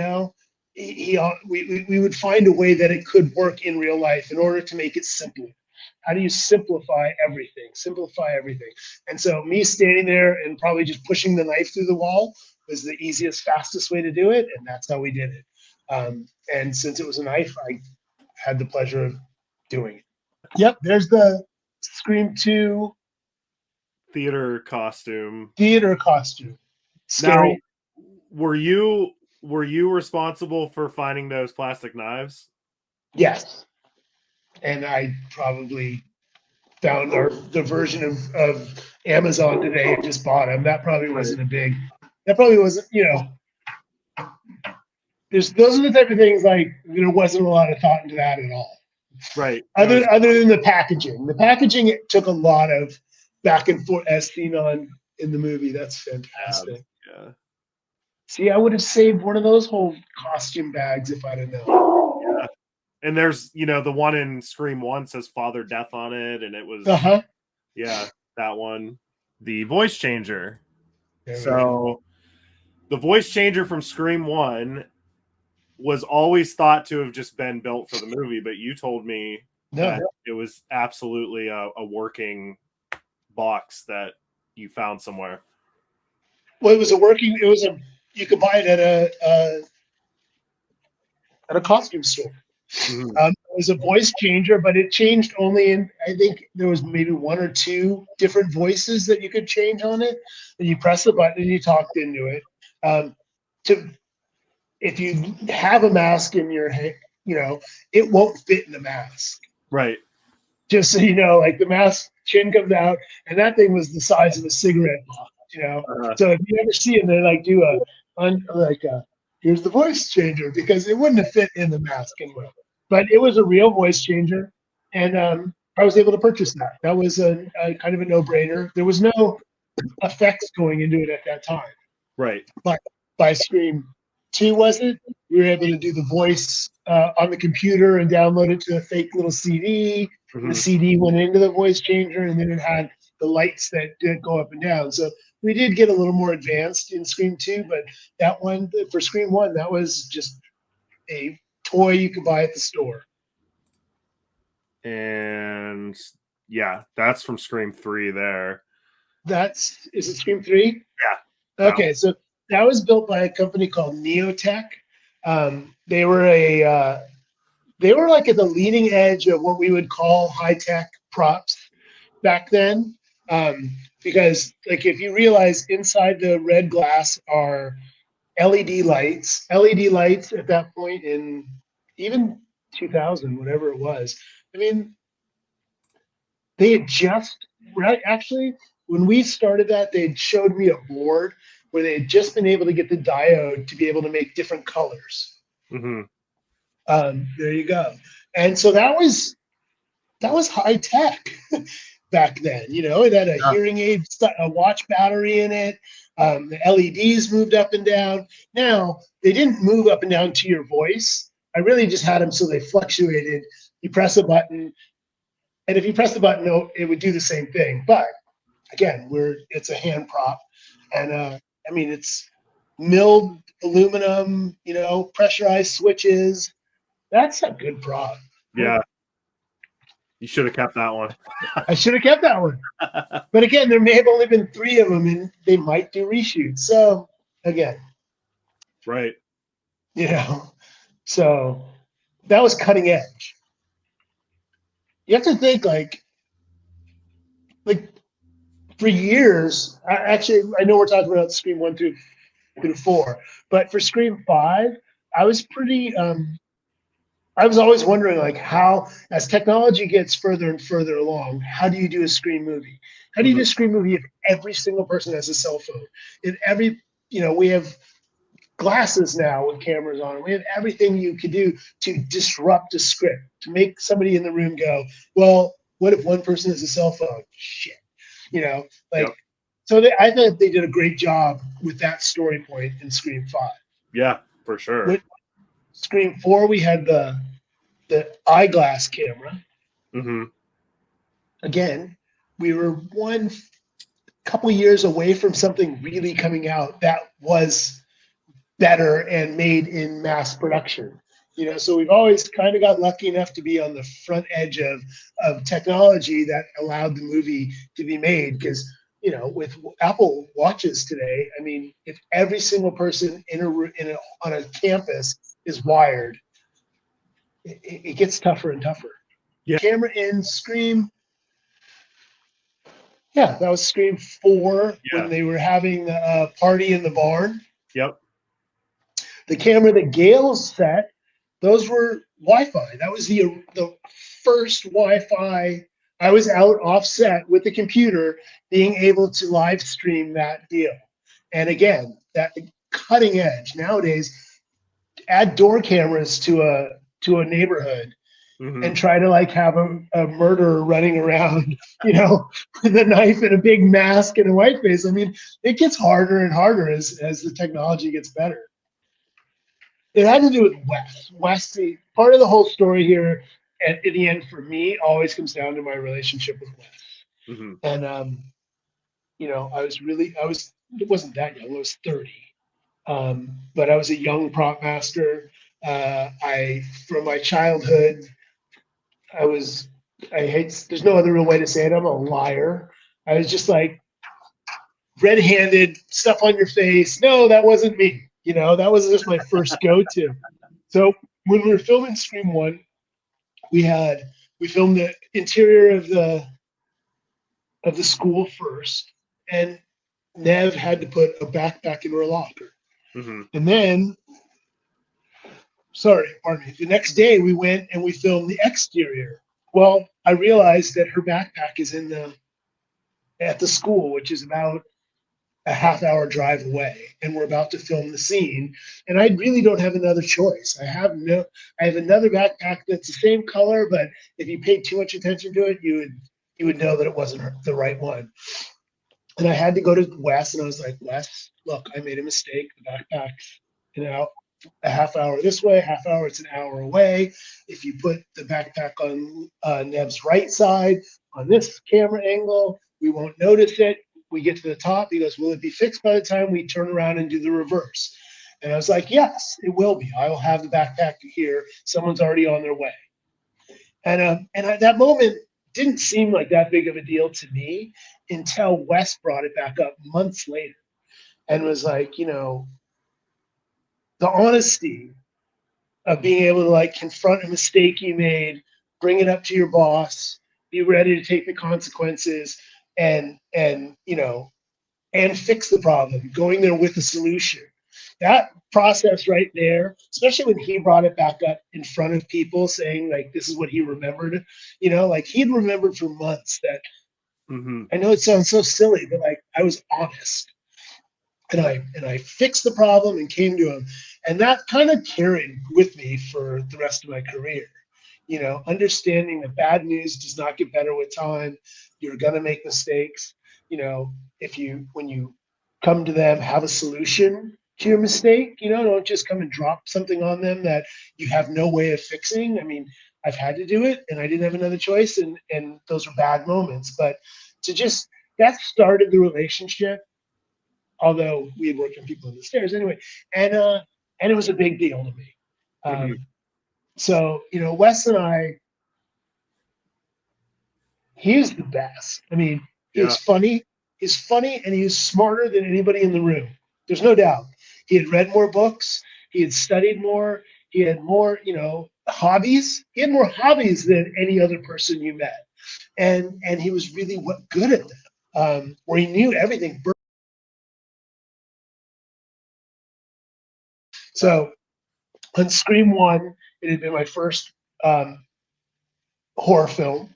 would find a way that it could work in real life in order to make it simple. How do you simplify everything? And so me standing there and probably just pushing the knife through the wall was the easiest, fastest way to do it. And that's how we did it. And since it was a knife, I had the pleasure of doing it. Yep. There's the Scream 2 theater costume. Scary. Now, were you responsible for finding those plastic knives? Yes. And I probably found the version of Amazon today and just bought them. That probably wasn't those are the type of things, like, there wasn't a lot of thought into that at all. Right. Other than the packaging. The packaging, it took a lot of back and forth, as seen in the movie. That's fantastic. Yeah. See, I would have saved one of those whole costume bags if I'd have known. Yeah. And there's, the one in Scream 1 says Father Death on it, and it was yeah, that one. The voice changer. So the voice changer from Scream 1 was always thought to have just been built for the movie, but you told me that it was absolutely a working box that you found somewhere. Well, you could buy it at a costume store. It was a voice changer, but it changed only in, I think there was maybe 1 or 2 different voices that you could change on it. And you press the button and you talked into it. If you have a mask in your head, it won't fit in the mask. Right. Just so you know, like the mask chin comes out, and that thing was the size of a cigarette box. So if you ever see it, they like do here's the voice changer, because it wouldn't have fit in the mask anyway. But it was a real voice changer, and I was able to purchase that. That was a kind of a no-brainer. There was no effects going into it at that time. Right. But by Scream 2, was it? We were able to do the voice on the computer and download it to a fake little CD. Mm-hmm. The CD went into the voice changer, and then it had the lights that did go up and down. So we did get a little more advanced in Scream 2, but that one for Scream 1, that was just a toy you could buy at the store. And yeah, that's from Scream 3 there. Is it Scream 3? Yeah. Okay, so that was built by a company called Neotech. They were like at the leading edge of what we would call high tech props back then. Because like if you realize inside the red glass are LED lights. LED lights at that point in even 2000, whatever it was. I mean, they had just actually when we started that, they showed me a board where they had just been able to get the diode to be able to make different colors. Mm-hmm. There you go. And so that was high tech back then. You know, it had a hearing aid, a watch battery in it. The LEDs moved up and down. Now they didn't move up and down to your voice. I really just had them so they fluctuated. You press a button, and if you press the button, it would do the same thing. But again, it's a hand prop, and I mean it's milled aluminum. You know, pressurized switches. That's a good prop. Yeah. You should have kept that one. I should have kept that one. But again, there may have only been 3 of them, and they might do reshoots. So again, right. You know, so that was cutting edge. You have to think like for years. Actually, I know we're talking about Scream 1 through 4, but for Scream 5, I was pretty. I was always wondering, like, how, as technology gets further and further along, how do you do a Scream movie? How do you do a Scream movie if every single person has a cell phone? If we have glasses now with cameras on. We have everything you could do to disrupt a script, to make somebody in the room go, well, what if one person has a cell phone? Shit. So I thought they did a great job with that story point in Scream 5. Yeah, for sure. With Scream 4, we had the eyeglass camera. Mm-hmm. Again, we were one couple years away from something really coming out that was better and made in mass production. So we've always kind of got lucky enough to be on the front edge of technology that allowed the movie to be made. Because with Apple Watches today, I mean, if every single person on a campus is wired, it gets tougher and tougher. Yeah. Camera in Scream. Yeah, that was Scream 4 when they were having a party in the barn. Yep. The camera that Gale set, those were Wi-Fi. That was the first Wi-Fi. I was out offset with the computer being able to live stream that deal. And again, that cutting edge. Nowadays, add door cameras to a neighborhood and try to have a murderer running around, with a knife and a big mask and a white face. I mean, it gets harder and harder as the technology gets better. It had to do with Wes. Wes, part of the whole story here, in the end, for me, always comes down to my relationship with Wes. Mm-hmm. And it wasn't that young. I was 30, but I was a young prop master. From my childhood, there's no other real way to say it. I'm a liar. I was just like red-handed, stuff on your face. No, that wasn't me. That was just my first go-to. So when we were filming Scream 1, we filmed the interior of the school first, and Nev had to put a backpack in her locker. Mm-hmm. And then, the next day we went and we filmed the exterior. Well, I realized that her backpack is at the school, which is about a half-hour drive away, and we're about to film the scene, and I really don't have another choice. I have another backpack that's the same color, but if you paid too much attention to it, you would know that it wasn't the right one. And I had to go to Wes, and I was like, Wes, look, I made a mistake. The backpack's, a half hour this way, half hour, it's an hour away. If you put the backpack on Nev's right side on this camera angle, we won't notice it. We get to the top. He goes, will it be fixed by the time we turn around and do the reverse? And I was like, yes, it will be. I will have the backpack here. Someone's already on their way. And at that moment didn't seem like that big of a deal to me until Wes brought it back up months later and was like, you know, the honesty of being able to like confront a mistake you made, bring it up to your boss, be ready to take the consequences, and you know, and fix the problem, going there with a solution. That process right there, especially when he brought it back up in front of people saying like this is what he remembered, you know, like he'd remembered for months that I know it sounds so silly, but like I was honest. And I fixed the problem and came to him. And that kind of carried with me for the rest of my career. You know, understanding that bad news does not get better with time. You're gonna make mistakes. You know, if you when you come to them, have a solution to your mistake. You know, don't just come and drop something on them that you have no way of fixing. I mean, I've had to do it and I didn't have another choice, and those were bad moments. But to just that started the relationship, although we had worked on people on the stairs anyway, and it was a big deal to me. So you know, Wes and I, he's the best. I mean, he's funny. He's funny, and he's smarter than anybody in the room. There's no doubt. He had read more books. He had studied more. He had more, you know, hobbies. He had more hobbies than any other person you met, and he was really good at them. Where he knew everything. So on Scream 1, it had been my first horror film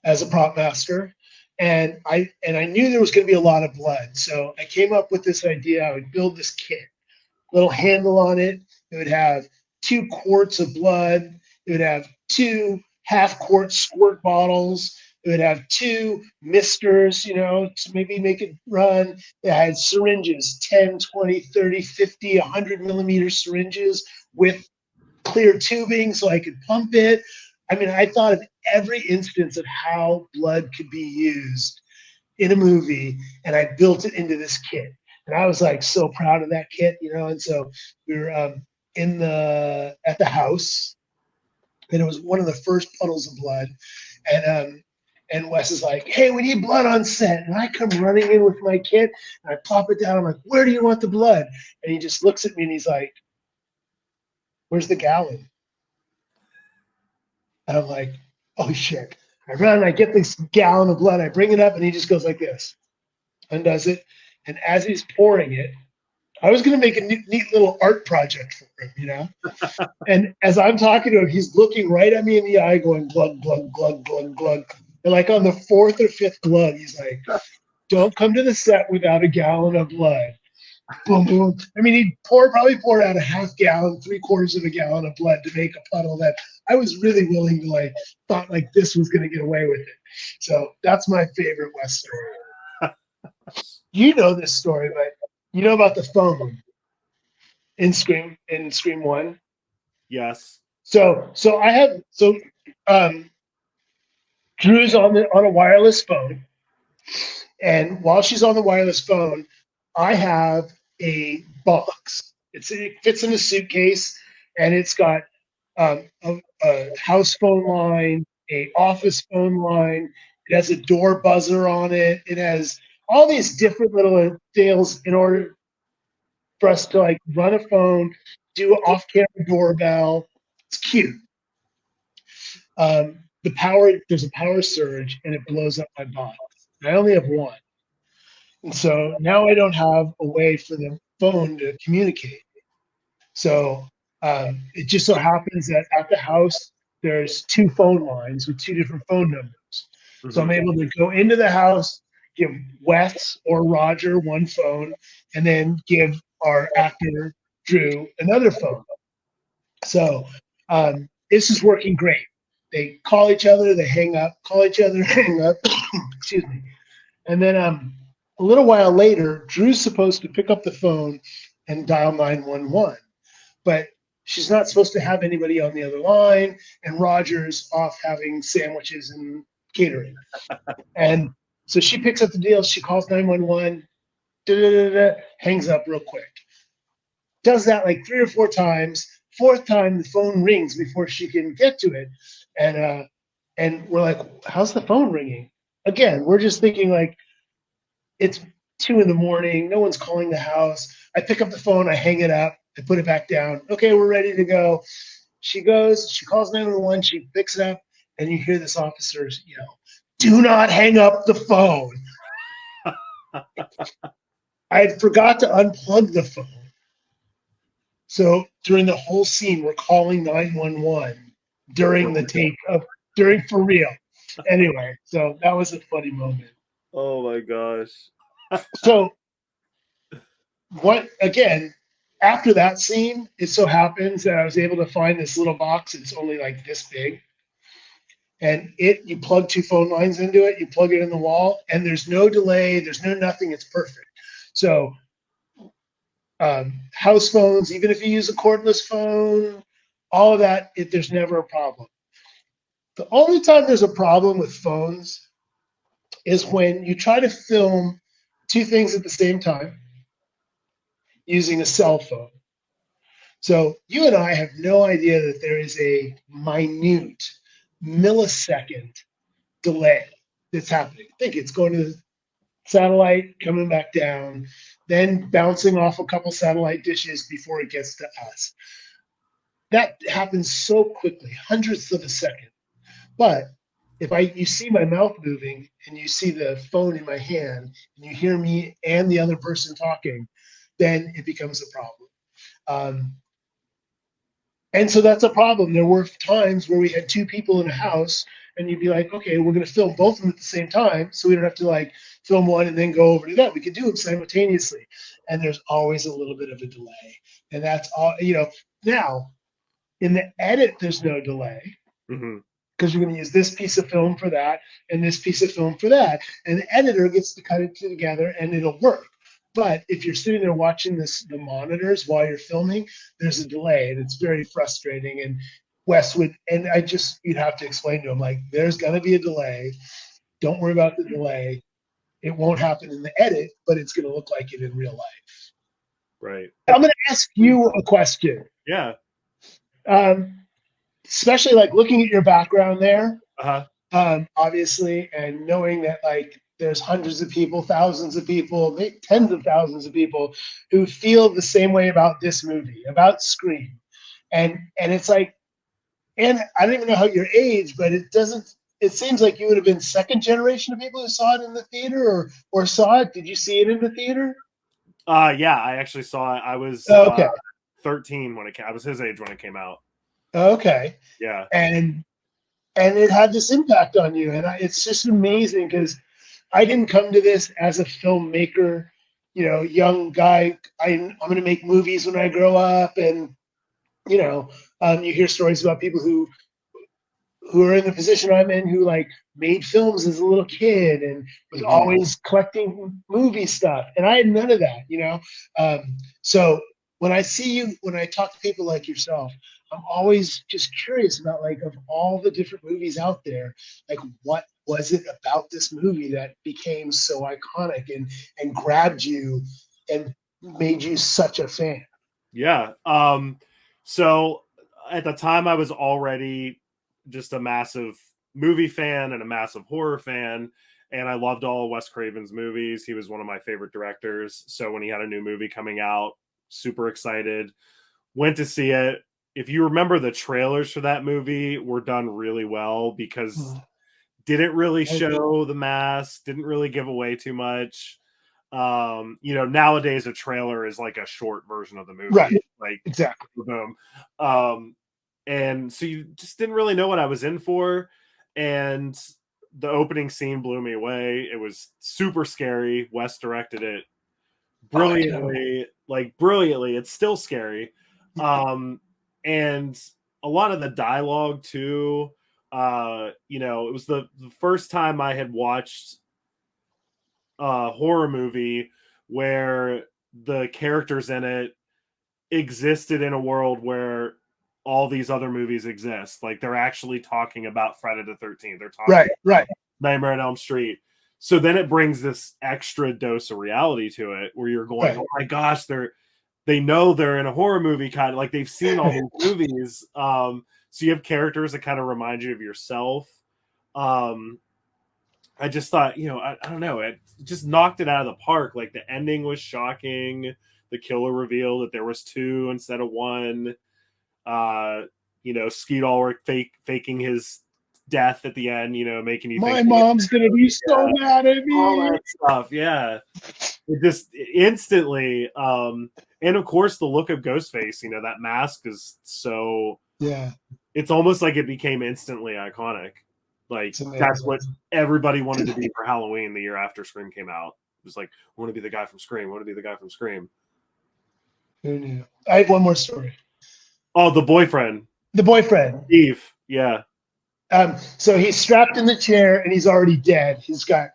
as a prop master. And I knew there was going to be a lot of blood. So I came up with this idea. I would build this kit, little handle on it. It would have 2 quarts of blood. It would have 2 half-quart squirt bottles. It would have 2 misters, you know, to maybe make it run. It had syringes, 10, 20, 30, 50, 100 millimeter syringes with clear tubing so I could pump it. I mean, I thought of every instance of how blood could be used in a movie, and I built it into this kit. And I was like so proud of that kit, you know. And so we were at the house, and it was one of the first puddles of blood. And Wes is like, "Hey, we need blood on set." And I come running in with my kit, and I plop it down. I'm like, "Where do you want the blood?" And he just looks at me and he's like, "Where's the gallon?" And I'm like, "Oh shit." I run, I get this gallon of blood, I bring it up, and he just goes like this, undoes it. And as he's pouring it, I was going to make a neat little art project for him, you know? And as I'm talking to him, he's looking right at me in the eye going glug, glug, glug, glug, glug. And like on the 4th or 5th glug, he's like, "Don't come to the set without a gallon of blood." Boom, boom. I mean, he probably poured out a half gallon, 3/4 of a gallon of blood to make a puddle that I was really willing to like, thought like this was going to get away with it. So that's my favorite West story. You know this story, but you know about the phone in Scream 1. Yes. So Drew's on a wireless phone, and while she's on the wireless phone, I have a box. It fits in a suitcase, and it's got a house phone line, a office phone line. It has a door buzzer on it. It has all these different little deals in order for us to like run a phone, do an off-camera doorbell. It's cute. There's a power surge and it blows up my box. I only have one. And so now I don't have a way for the phone to communicate. So it just so happens that at the house, there's 2 phone lines with 2 different phone numbers. So I'm able to go into the house, give Wes or Roger one phone, and then give our actor Drew another phone. So this is working great. They call each other, they hang up, call each other, hang up. Excuse me. And then a little while later, Drew's supposed to pick up the phone and dial 911. but she's not supposed to have anybody on the other line. And Roger's off having sandwiches and catering. And so she picks up the deal. She calls 911, hangs up real quick. Does that like 3 or 4 times. Fourth time, the phone rings before she can get to it. And we're like, how's the phone ringing? Again, we're just thinking like, it's 2 a.m. No one's calling the house. I pick up the phone, I hang it up, I put it back down. Okay, we're ready to go. She goes, she calls 911, she picks it up, and you hear this officer yell, "Do not hang up the phone." I had forgot to unplug the phone. So during the whole scene, we're calling 911 during the take of during for real. Anyway, so that was a funny moment. Oh my gosh. So what again, after that scene, it so happens that I was able to find this little box. It's only like this big. And you plug 2 phone lines into it, you plug it in the wall, and there's no delay, there's no nothing, it's perfect. So house phones, even if you use a cordless phone, all of that, there's never a problem. The only time there's a problem with phones is when you try to film 2 things at the same time using a cell phone. So you and I have no idea that there is a minute millisecond delay that's happening. I think it's going to the satellite, coming back down, then bouncing off a couple satellite dishes before it gets to us. That happens so quickly, hundredths of a second. But if you see my mouth moving and you see the phone in my hand and you hear me and the other person talking, then it becomes a problem. And so that's a problem. There were times where we had 2 people in a house and you'd be like, okay, we're going to film both of them at the same time. So we don't have to like film one and then go over to that. We could do them simultaneously. And there's always a little bit of a delay. And that's all, now in the edit, there's no delay. Mm-hmm. Because you're going to use this piece of film for that and this piece of film for that. And the editor gets to cut it together and it'll work. But if you're sitting there watching the monitors while you're filming, there's a delay and it's very frustrating. And you'd have to explain to him, like, there's going to be a delay. Don't worry about the delay. It won't happen in the edit, but it's going to look like it in real life. Right. I'm going to ask you a question. Yeah. Especially like looking at your background there, Uh-huh. obviously, and knowing that like there's hundreds of people, thousands of people, tens of thousands of people who feel the same way about this movie, about Scream, and it's like, and I don't even know how your age, but it doesn't. It seems like you would have been second generation of people who saw it in the theater, or saw it. Did you see it in the theater? Yeah, I actually saw it. I was 13 when it came. I was his age when it came out. Okay. Yeah. And it had this impact on you, and it's just amazing because I didn't come to this as a filmmaker, young guy. I'm going to make movies when I grow up, and you hear stories about people who are in the position I'm in who like made films as a little kid and was always collecting movie stuff. And I had none of that. So when I talk to people like yourself, I'm always just curious about like, of all the different movies out there, like what was it about this movie that became so iconic and grabbed you and made you such a fan? Yeah. So at the time I was already just a massive movie fan and a massive horror fan. And I loved all of Wes Craven's movies. He was one of my favorite directors. So when he had a new movie coming out, super excited, went to see it. If you remember, the trailers for that movie were done really well because didn't really show the mask, didn't really give away too much. Nowadays a trailer is like a short version of the movie. Right. Like exactly. Boom. And so you just didn't really know what I was in for. And the opening scene blew me away. It was super scary. Wes directed it brilliantly, brilliantly. It's still scary. And a lot of the dialogue too, it was the first time I had watched a horror movie where the characters in it existed in a world where all these other movies exist. Like they're actually talking about Friday the 13th. They're talking right. Nightmare on Elm Street. So then it brings this extra dose of reality to it where you're going, oh my gosh, they know they're in a horror movie, kind of like they've seen all these movies. So you have characters that kind of remind you of yourself. I just thought, I don't know, it just knocked it out of the park. Like the ending was shocking. The killer reveal that there was two instead of one. Skeet Ulrich faking his death at the end, making you think my mom's gonna be so mad at me. All that stuff, yeah. It just instantly, and of course the look of Ghostface, that mask is so, it's almost like it became instantly iconic. Like that's what everybody wanted to be for Halloween the year after Scream came out. It was like, I want to be the guy from Scream. I want to be the guy from Scream. Who knew? I have one more story. Oh, the boyfriend. The boyfriend. Steve, yeah. So he's strapped in the chair and he's already dead. He's got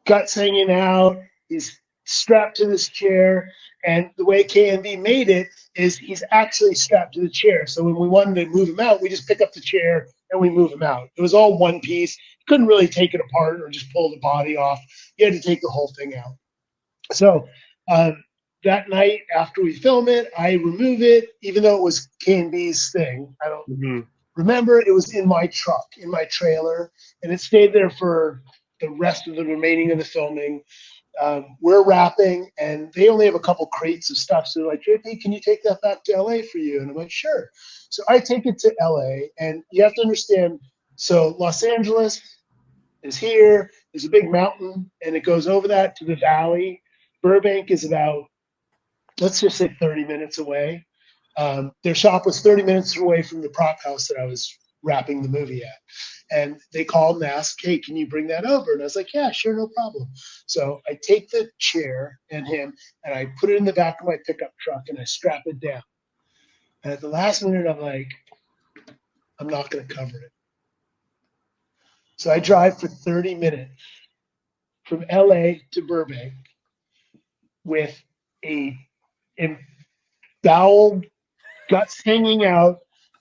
guts hanging out. He's strapped to this chair. And the way K&B made it is he's actually strapped to the chair. So when we wanted to move him out, we just pick up the chair and we move him out. It was all one piece. You couldn't really take it apart or just pull the body off. You had to take the whole thing out. So that night after we film it, I remove it, even though it was K&B's thing. I don't remember. It was in my truck, in my trailer, and it stayed there for the rest of the remaining of the filming. We're wrapping, and they only have a couple crates of stuff. So they're like, JP, can you take that back to LA for you? And I'm like, sure. So I take it to LA, and you have to understand, so Los Angeles is here. There's a big mountain, and it goes over that to the valley. Burbank is about, let's just say 30 minutes away. Their shop was 30 minutes away from the prop house that I was wrapping the movie at. And they called and asked, hey, can you bring that over? And I was like, yeah, sure, no problem. So I take the chair and him, and I put it in the back of my pickup truck, and I strap it down. And at the last minute, I'm like, I'm not going to cover it. So I drive for 30 minutes from LA to Burbank with a emboweled, guts hanging out,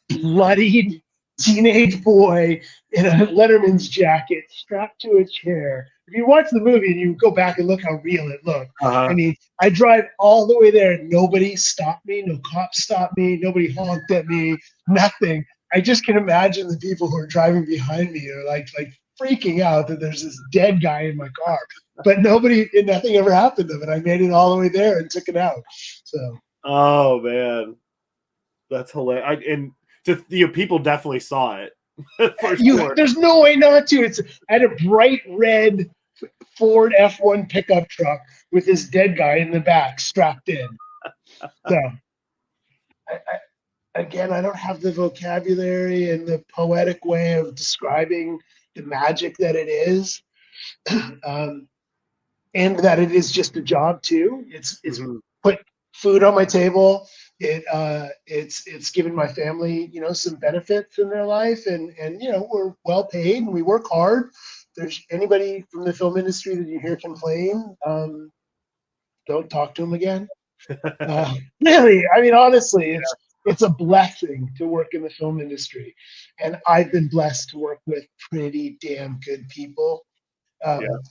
bloodied teenage boy in a Letterman's jacket strapped to a chair. If you watch the movie and you go back and look how real it looked, I mean, I drive all the way there and nobody stopped me, no cops stopped me, nobody honked at me, nothing. I just can imagine the people who are driving behind me are like freaking out that there's this dead guy in my car. But nothing ever happened to it. I made it all the way there and took it out. So. Oh man, that's hilarious. And people definitely saw it. For sure. There's no way not to. I had a bright red Ford F1 pickup truck with this dead guy in the back strapped in. So, I don't have the vocabulary and the poetic way of describing the magic that it is, and that it is just a job too. It's put food on my table. It's given my family, some benefits in their life, and we're well paid and we work hard. If there's anybody from the film industry that you hear complain, don't talk to them again. Really, I mean, honestly, it's a blessing to work in the film industry, and I've been blessed to work with pretty damn good people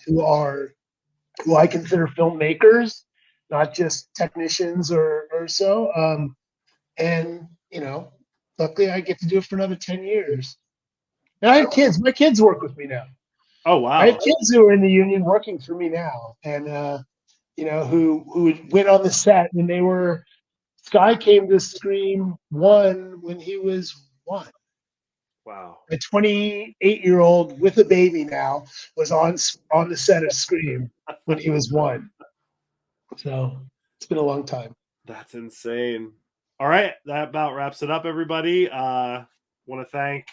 who I consider filmmakers, not just technicians or so. And, luckily I get to do it for another 10 years. And I have kids. My kids work with me now. Oh, wow. I have kids who are in the union working for me now. And, who went on the set when Sky came to Scream 1 when he was 1. Wow. A 28-year-old with a baby now was on the set of Scream when he was 1. So it's been a long time. That's insane. All right, that about wraps it up, everybody. Want to thank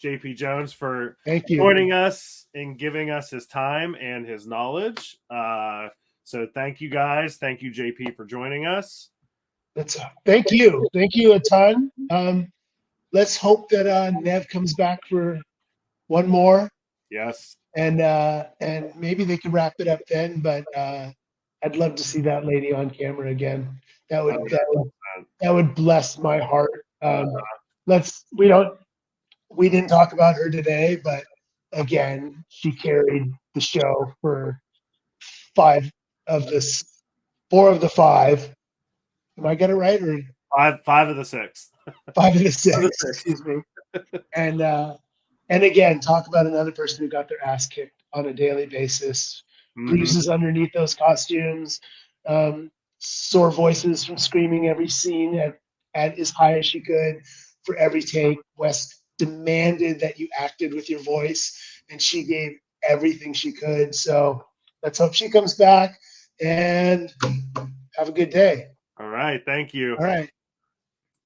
JP Jones for joining us and giving us his time and his knowledge. So thank you guys. Thank you, JP, for joining us. Thank you. Thank you a ton. Let's hope that Nev comes back for one more. Yes. And maybe they can wrap it up then, but I'd love to see that lady on camera again. That would that would bless my heart. We didn't talk about her today, but again, she carried the show for five of this, four of the five. Am I getting it right, or Five of the six. five of the Five of the six? six. Excuse me. And again, talk about another person who got their ass kicked on a daily basis, bruises underneath those costumes, sore voices from screaming every scene at as high as she could for every take. Wes demanded that you acted with your voice, and she gave everything she could. So let's hope she comes back and have a good day. All right. Thank you. All right.